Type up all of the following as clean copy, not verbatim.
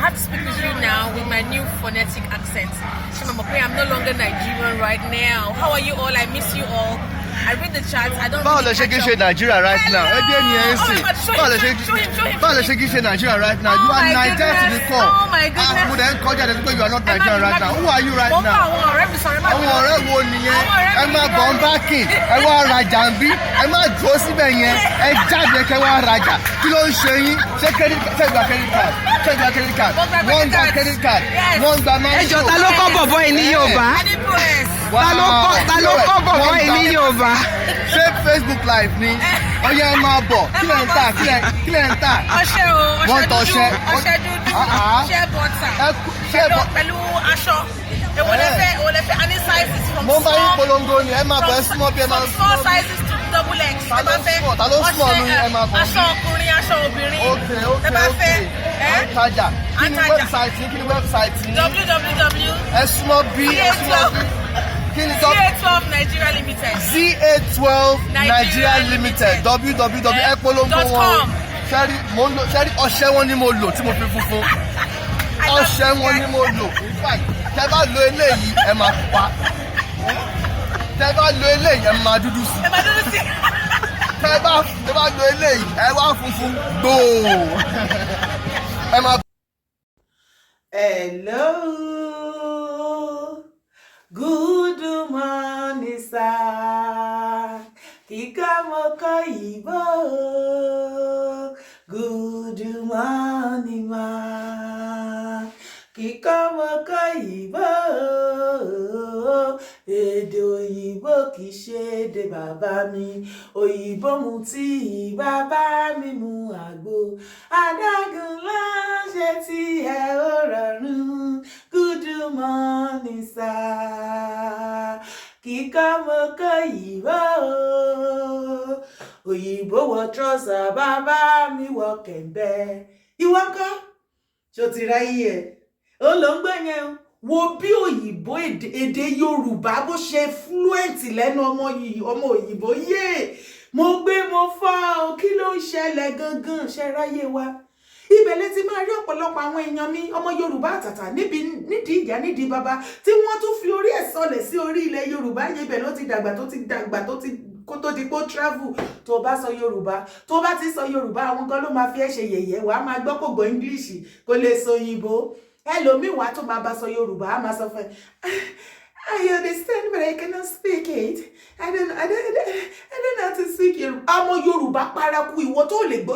have to speak with you now with my new phonetic accent. I'm no longer Nigerian right now. How are you all? I miss you all. I read the chats. I don't really catch up. Nigeria right now. Show him. Nigeria right now. You are Nigerian to the core. Oh my goodness. You are not Nigerian right now. Who are you right now? Ṣé Facebook live ni ọyẹ ẹ máa bọ̀ kí lẹ ń tà wọ́n tọṣẹ ọṣẹ dúdú ṣẹ bọ́tà pẹ̀lú aṣọ èwo lẹ́fẹ́ any sizes from mo bá yín polongo ni ẹ máa bọ̀ ẹ súnmọ́ bí ẹ máa small sizes to double X ẹ bá fẹ́ aṣọ ọkùnrin aṣọ obìnrin ẹ bá fẹ́ antajà kí ni wẹ́bsáìtì www ẹ súnmọ́ bí ZA12 Nigeria Limited. ZA12 Nigeria Limited. www. ẹ polongo wọn. Ṣẹ́rí ọṣẹ wọn ni mo lò tí mo fi funfun. Ọṣẹ wọn ni mo lò. In fact, tẹ́ bá lo eléyìí ẹ máa pupa. Tẹ́ bá lo eléyìí ẹ máa dúdú sí. Tẹ́ bá lo eléyìí ẹ wá funfun gbòò. Ẹ máa. Hello. Good morning, sir. Kikamoko Ibo. Good morning, ma. Kikamoko Ibo. Èdè òyìnbó kìí ṣe èdè bàbá mi. Òyìnbó mu tí bàbá mi mu àgbo. Adágún láṣẹ tí ẹ ó rọrùn. Good morning, sir. Kikamoko Ibo. Òyìnbó wọ trọ́sà, bàbá mi wọ kẹ̀mbẹ́. Ìwọ ńkọ́? Ṣó ti ráyè ẹ̀? Ó ló ń gbé yẹn o. Wo bí òyìnbó èdè Yorùbá bó ṣe fluent lẹ́nu ọmọ òyìnbó yé. Mo gbé mo fọ́ o, kí ló ń ṣẹlẹ̀ gangan ṣe ráyè wa? Ibẹ̀ lẹ ti máa rí ọ̀pọ̀lọpọ̀ àwọn èèyàn mi ọmọ Yorùbá àtàtà nídìí ìyá nídìí bàbá tí wọ́n tún fi orí ẹ̀ sọlẹ̀ sí orí ilẹ̀ Yorùbá yẹn ibẹ̀ ló ti dàgbà kó tó di pé travel tó bá sọ Yorùbá tó bá ti sọ Yorùbá àwọn kan ló máa fi ẹ́ ṣe yẹ̀yẹ́ wàá máa gbọ́ kó gbọ́ English kó lè sọ òyìnbó ẹlòmíì wàá tó máa bá sọ Yorùbá á máa sọ fún ẹ I understand but I cannot speak it. I don't know how to speak Yorùbá. Ọmọ Yorùbá paraku ìwọ tó lè gbọ́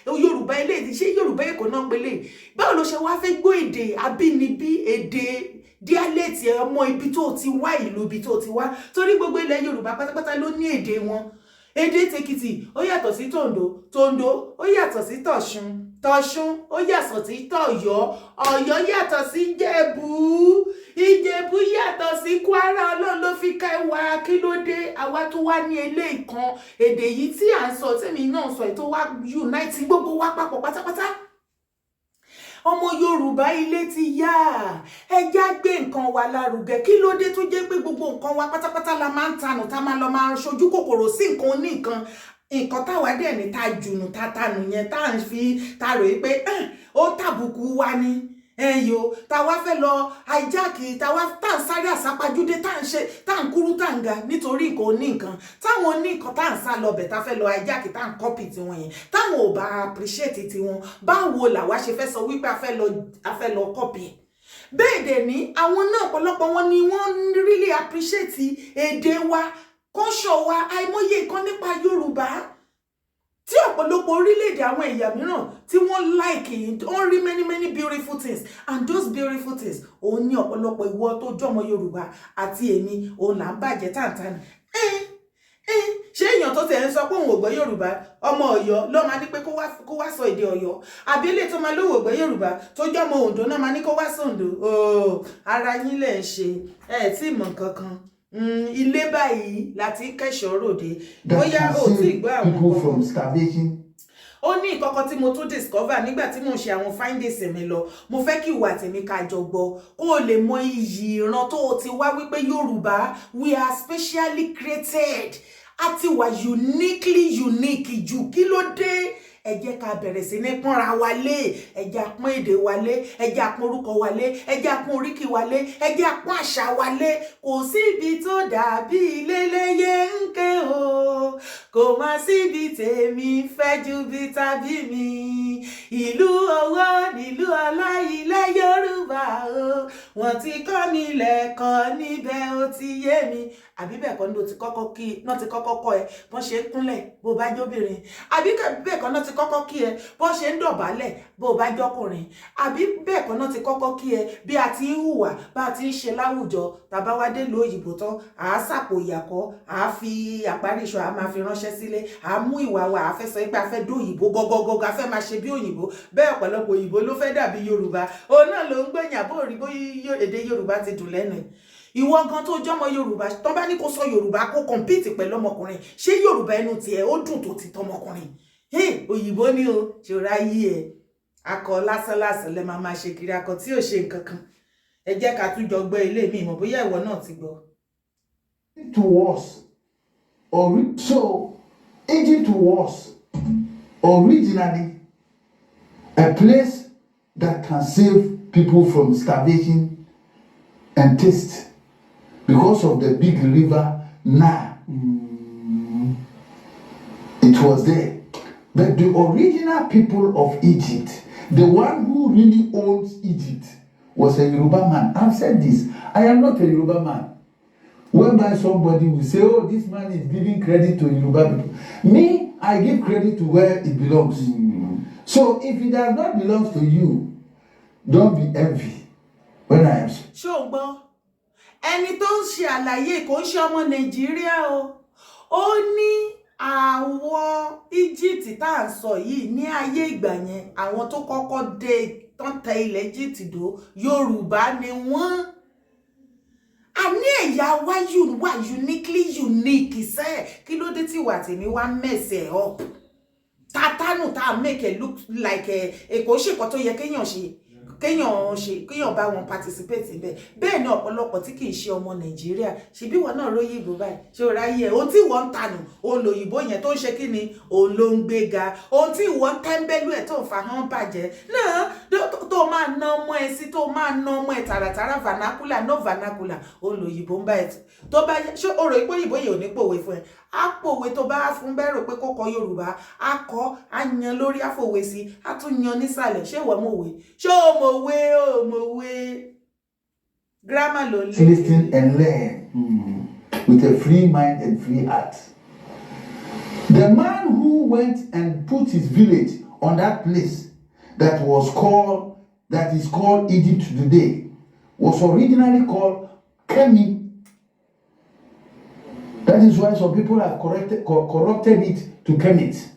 Yorùbá eléyìí ṣé Yorùbá èkó náà pélé. Báwo ló ṣe wá fẹ́ gbọ́ èdè abínibí èdè díálẹ́tì ọmọ ibi tó ti wá ìlú ibi tó ti wá torí gbogbo ilẹ̀ Yorùbá pátápátá ló ní èdè wọn. Èdè tèkìtì ó yàtọ̀ sí tòǹdó ó yàtọ̀ sí tọ̀ṣun ó yàtọ̀ sí tọ̀yọ́ ọ̀yọ́ yàtọ̀ sí ìjẹ̀bú yàtọ̀ sí kwara ọlọ́run ló fi ká ẹwà kí ló dé àwa tó wá ní eléyìí kan èdè yìí tí à ń sọ tèmi náà sọ ètò wa unite gbogbo wa papọ̀ pátápátá. Ọmọ Yorùbá ilé ti yá ẹjá gbé nǹkan wa lárugẹ kí ló dé tó jẹ́ pé gbogbo nǹkan wa pátápátá la máa ń tanù tá máa lọ máa ṣojú kòkòrò sí nǹkan nǹkan táwa dẹ̀ ní ta jùnù ta tanù yẹn tá à ń fi ta rò pé ó tàbùkù wa ni ẹyọ táwa fẹ́ lọ àìjáàkì táwa tá à ń sáré àsápajúdé tá à ń kúrú tá à ń ga nítorí nǹkan nǹkan táwọn nǹkan tá à ń sá lọ bẹ̀ tá fẹ́ lọ àìjáàkì tá à ń kọ́pì tiwọn yẹn táwọn ò bá appreciate tiwọn báwo làwa ṣe fẹ́ sọ wípé a fẹ́ lọ kọ́pì bẹ́ẹ̀ dẹ̀ ní àwọn náà ọ̀pọ̀lọpọ̀ wọn ni wọ́n really appreciate èdè wa kọ́ṣọ̀ wa àìmọye nǹkan nípa Yorùbá tí ọ̀pọ̀lọpọ̀ orílẹ̀-èdè àwọn ẹ̀yà mìíràn tí wọ́n like wọ́n rí many beautiful things and those beautiful things òun ní ọ̀pọ̀lọpọ̀ ìwọ tó jọmọ Yorùbá àti èmi òun là ń bàjẹ́ tàǹtàǹ ṣé èèyàn tó tẹ̀ ń sọ pé òun ò gbọ́ Yorùbá ọmọ Ọ̀yọ́ ló máa ní pé kó wá sọ èdè Ọ̀yọ́ àbí ilé tó máa lówó gbọ́ Yorùbá tó jọmọ Oǹdó náà máa ní kó wá sọ̀ǹdó ara yín lẹ̀ ń ṣe tí mọ̀ kankan ilé báyìí láti kẹ́ṣọ́ ròde bóyá ò tí gbọ́ àwọn starvation. Ó ní ìkọ̀kọ̀ tí mo tún discover nígbà tí mo ń ṣe àwọn findings mi lọ mo fẹ́ kí ìwà tèmi ká jọ gbọ́ kó o lè mọ iyì ìran tó o ti wá wípé Yorùbá we are specially created àti wà uniquely unique jù kí ló dé ẹ jẹ́ ká bẹ̀rẹ̀ sí ní pọ́nra wa lé, ẹ jẹ́ á pọ́n èdè wa lé, ẹ jẹ́ á pọ́n orúkọ wa lé, ẹ jẹ́ á pọ́n oríkì wa lé, ẹ jẹ́ á pọ́n àṣà wa lé. Kò síbi tó dàbí ilé léyé ń ké o, kò má síbi tèmi fẹ́ ju bí tàbí mi. Ìlú owó nílùú ọlá ilẹ̀ Yorùbá o, wọ́n ti kọ́ mi lẹ́kọ̀ọ́ níbẹ̀ ó ti yé mi. Àbí bẹ́ẹ̀ kọ́ ní o ti kọ́kọ́ kí náà ti kọ́kọ́ kọ́ ẹ bọ́n ṣe ń kúnlẹ̀ bó bá jóbìnrin, àbí bẹ́ẹ̀ kọ́ náà ti kọ́kọ́ kí ẹ bọ́n ṣe ń dọ̀bálẹ̀ bó bá jọkùnrin, àbí bẹ́ẹ̀ kọ́ náà ti kọ́kọ́ kí ẹ bí a ti ń hùwà bá a ti ń ṣe láwùjọ. Tàbá wá dé ìlú òyìnbó tán, à á sàpò ìyàkọ́, à á fi àparí ìṣọ́, à á máa fi ránṣẹ́ sílé, à á mú ìwà wa, à á fẹ́ sọ pé a fẹ́ dó òyìnbó gọ́gọ́gọ́gọ́, a fẹ́ máa ṣe bí òyìnbó. Bẹ́ẹ̀ ọ̀pọ̀lọpọ̀ òyìnbó ló fẹ́ dàbí Yorùbá, òun náà ló ń gbẹ̀yìn bó rí bóyá èdè Yorùbá ti dùn lẹ́nu ẹ̀. Ìwọ gan tó jọmọ Yorùbá tó bá ní kó sọ Yorùbá kó compete pẹ̀lú ọmọkùnrin, ṣé Yorùbá ẹnu tiẹ̀ ó dùn tó ti tọmọkùnrin? Òyìnbó ni o, ṣòra yí ẹ akọ lásán lẹ máa ṣe kiri, akọ tí ò ṣe nǹkan kan. Ẹ jẹ́ ká tún jọ gbọ́ ilé mi mọ̀ bóyá ìwọ náà ti gbọ́. To us, so Egypt was originally a place that can save people from starvation and thirst because of the big river Nile. It was there. But the original people of Egypt, the one who really owns Egypt, was a Yoruba man. I've said this. I am not a Yoruba man. Whereby somebody will say, oh, this man is giving credit to Yoruba people. Me, I give credit to where it belongs. So if it does not belong to you, don't be envy. When I am ṣùgbọ́n ẹni tó ń ṣe àlàyé kò ń ṣe ọmọ Nàìjíríà o, ó ní àwọn Egypt tá à ń sọ yìí ní ayé ìgbà yẹn, àwọn tó kọ́kọ́ dé tán tẹ ilẹ̀ Egypt dó Yorùbá ni wọ́n. A ní ẹ̀yà wa wà uniquely unique sẹ́, kí ló dé tí wà tèmi wá mess ẹ̀ up tatanu tá make it look like kò ṣe nǹkan tó yẹ kéèyàn bá wọn participate níbẹ̀. Bẹ́ẹ̀ ni ọ̀pọ̀lọpọ̀ tí kì í ṣe ọmọ Nàìjíríà, ṣebí wọn náà róyè ìbò báyìí ṣé o ráyè ohun tí wọ́n ń tànù òun lòyìnbó yẹn tó ń ṣe kí ni òun ló ń gbéga, ohun tí wọ́n ń tẹ́ńbẹ́lú ẹ̀ tó ń fa hàn bàjẹ́ náà tó máa ná ọmọ ẹ sí, tó máa ná ọmọ ẹ tààràtàrà vernacular no vernacular òun lòyìnbó ń bá ẹ tó bá ṣé o rò pé òyìnbó yẹn ò ní pòwe fún ẹ? Á pòwe tó bá fún bẹ́ẹ̀ rò pé kó kọ Yorùbá, á kọ́ á yan lórí àfòwe sí, á tún yan nísàlẹ̀. Ṣé ìwọ mọ̀wé? Ṣé o mọ̀wé o mọ̀wé? Grammar ló lé. Listen and learn with a free mind and free heart. The man who went and put his village on that place that is called Egypt today was originally called Kemi. That is why some people have corrupted it to Kemis.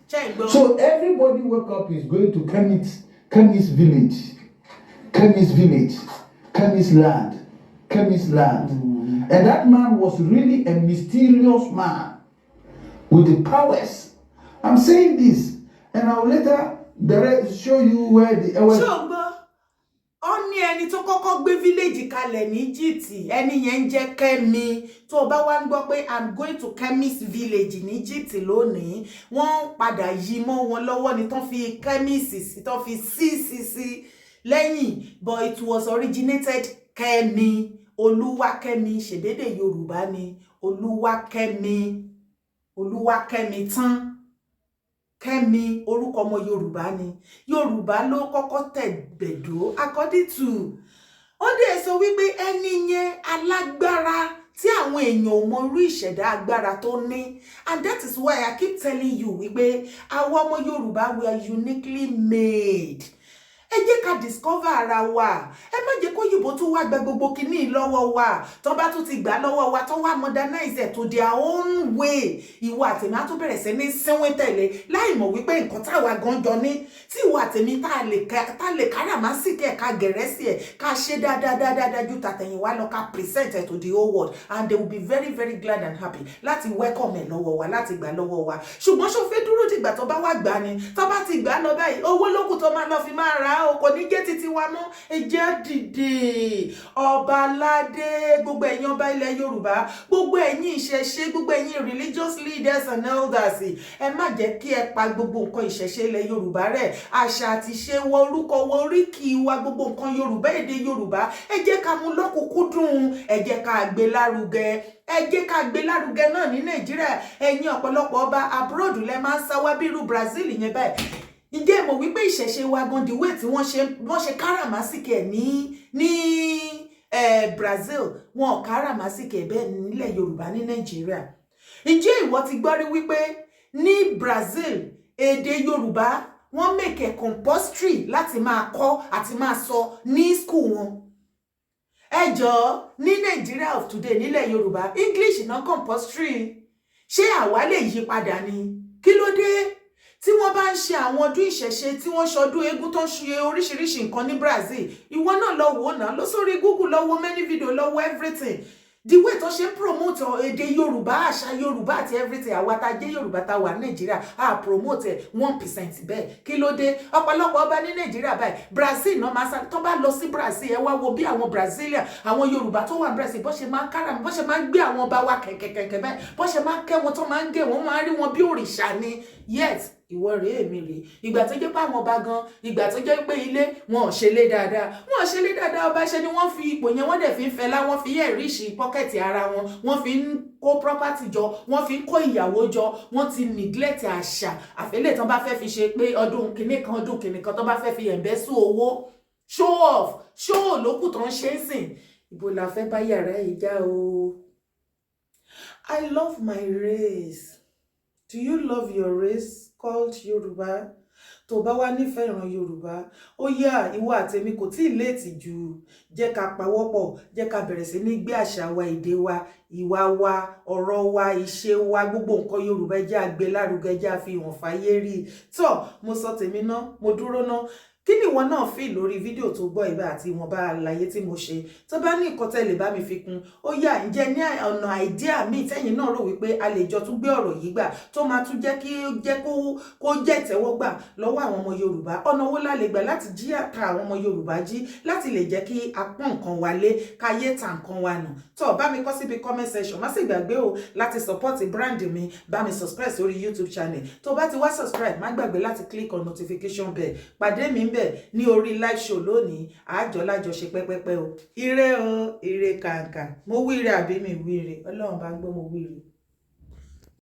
So everybody wake up is going to Kemis village, Kemis land. And that man was really a mysterious man with the powers. I'm saying this, and I'll later show you where the ó ní ẹni tó kọ́kọ́ gbé village kalẹ̀ ní Egypt, ẹni yẹn ń jẹ́ Kemi. Tó bá wá ń gbọ́ pé I'm going to Kemis village ní Egypt lónìí, wọ́n padà yí mọ́ wọn lọ́wọ́ ni tán fi Kemis sí, tán fi sí lẹ́yìn, but it was originated Kemi. Olúwakẹ́mi ṣèdédé Yorùbá ni Olúwakẹ́mi tán. Kemi orúkọ ọmọ Yorùbá ni. Yorùbá ló kọ́kọ́ tẹ̀gbẹ̀dó according to ó dé sọ wípé ẹni yẹn alágbára tí àwọn èèyàn ò mọ irú ìṣẹ̀dá agbára tó ní. And that is why I keep telling you wípé àwọn ọmọ Yorùbá we are uniquely made. Ẹ jẹ́ ká discover ara wa. Ẹ má jẹ́ kó yìnbó tún wá gba gbogbo kìíní lọ́wọ́ wa. Tó bá tún ti gbà lọ́wọ́ wa, tó wá modernize it to their own way. Ìwọ àtèmi á tún bẹ̀rẹ̀ sí ní sínwín tẹ̀lé láì mọ̀ wípé nǹkan táwa gan jọ ní. Tí ìwọ àtèmi tá lè káràmásìkí ẹ̀ ká gẹ̀rẹ́sì ẹ̀ ká ṣe dáadáa ju tàtẹ̀yìnwá lọ ká present it to the whole world, and they will be very very glad and happy láti welcome ẹ̀ lọ́wọ́ wa, láti gbà lọ́wọ́ wa. Ṣùgbọ́n ṣó fẹ́ dúró dìgbà tó bá wá gbà ni, tó bá ti gbà lọ báyìí owó lókù tó máa lọ fi máa ra o kò ní jẹ́ títí wa mọ́. Ẹ jẹ́ dìde ọba aládé gbogbo ẹ̀yin ọba ilẹ̀ Yorùbá gbogbo ẹ̀yin ìṣẹ̀ṣe gbogbo ẹ̀yin religious leaders and elders ẹ má jẹ́ kí ẹ pa gbogbo nǹkan ìṣẹ̀ṣe ilẹ̀ Yorùbá rẹ̀ àṣà àti ṣe wọ orúkọ wọ oríkì wa gbogbo nǹkan Yorùbá èdè Yorùbá ẹ jẹ́ ká mú lọ́kùnkúndùn ẹ jẹ́ ká gbé lárugẹ ẹ jẹ́ ká gbé lárugẹ náà ní Nàìjíríà ẹ̀yin ọ̀pọ̀lọpọ̀ ọba abroad lẹ máa ń sáwá bí irú Brazil yẹn báyìí ǹjẹ́ mọ̀ wípé ìṣẹ̀ṣe wa gan the way tí wọ́n ṣe káràmásìkì ẹ̀ ní Brazil wọn ò káràmásìkì ẹ̀ bẹ́ẹ̀ nílẹ̀ Yorùbá ní Nàìjíríà ǹjẹ́ ìwọ ti gbọ́ rí wípé ní Brazil èdè Yorùbá wọ́n make it compulsory láti máa kọ́ àti máa sọ ní school wọn ẹ jọ̀ọ́ ní Nàìjíríà of today nílẹ̀ Yorùbá English náà compulsory ṣé àwa lè yí padà ni kí ló dé tí wọ́n bá ń ṣe àwọn ọdún ìṣẹ̀ṣe tí wọ́n ṣọdún eégún tó ń ṣe oríṣiríṣi nǹkan ní Brazil ìwọ náà lọ wò náà lọ sórí Google lọ wo many video lọ wo everything the way tó ṣe ń promote èdè Yorùbá àṣà Yorùbá àti everything àwa tá jẹ́ Yorùbá tá wà Nàìjíríà a promote 1% bẹ́ẹ̀ kí ló dé ọ̀pọ̀lọpọ̀ ọba ní Nàìjíríà báyìí Brazil náà máa tó bá lọ sí Brazil ẹ wá wo bí àwọn Brazilian àwọn Yorùbá tó wà Brazil bó ṣe máa ń kára bó ṣe máa ń gbé àwọn ọba wa kẹ̀kẹ̀kẹ̀kẹ̀ báyìí bó ṣe máa ń kẹ́ wọn tó máa ń gé wọn máa ń rí wọn bí òrìṣà ni yet ìwọ rèé èmi rèé ìgbà tó jẹ́ pé àwọn ọba gan ìgbà tó jẹ́ pé ilé wọn ò ṣe lé dáadáa ọba ṣe ni wọ́n fi ipò yẹn wọ́n dẹ̀ fi ń fẹlá wọ́n fi ẹ̀ríṣì pọ́kẹ́tì ara wọn wọ́n fi ń kó property jọ wọ́n fi ń kó ìyàwó jọ wọ́n ti neglect àṣà àfẹ́lẹ́ tán bá fẹ́ fi ṣe pé ọdún kìíní kan tó bá fẹ́ fi ẹ̀ǹbẹ́ sún owó show lókù tó ń ṣe é sìn ibo la fẹ́ bá yàrá ìjà o. I love my race. Do you love your race called Yoruba? Tó bá wá nífẹ̀ẹ́ ìran Yorùbá ó yá ìwọ àtèmi kò tí ì léètì jù jẹ́ ká pawọ́pọ̀ jẹ́ ká bẹ̀rẹ̀ sí ní gbé àṣà wa èdè wa ìwà wa ọ̀rọ̀ wa ìṣe wa gbogbo nǹkan Yorùbá jẹ́ àgbé lárugẹ jẹ́ àfihàn fáyé rí tó mo sọ tèmi ná mo dúró ná kí ni ìwọ náà fi lórí fídíò tó gbọ́ ìbá àti ìwọ̀nba àlàyé tí mo ṣe tó bá ní nǹkan tẹ́ lè bá mi fi kún ó yá ǹjẹ́ ní ọ̀nà àìdíà míì tẹ́yìn náà rò wípé a lè jọ tún gbé ọ̀rọ̀ yìí gbà tó máa tún jẹ́ kó jẹ́ ìtẹ́wọ́gbà lọ́wọ́ àwọn ọmọ Yorùbá ọ̀nà wo la lè gbà láti jí àtà àwọn ọmọ Yorùbá jí láti lè jẹ́ kí a pọ́n nǹkan wa lé káyé ta nǹkan wa nù tó bá mi kọ síbi comment section má sì gbàgbé o láti support brand mi bá mi subscribe sórí YouTube channel tó bá ti wá subscribe má gbàgbé láti click on notification bell pàdé mi ní orí live show lónìí àjọlájọṣe pẹ́pẹ́pẹ́ o ire kàǹkà mo wíire àbí mi wíire Ọlọ́run bá gbọ́ mo wíire.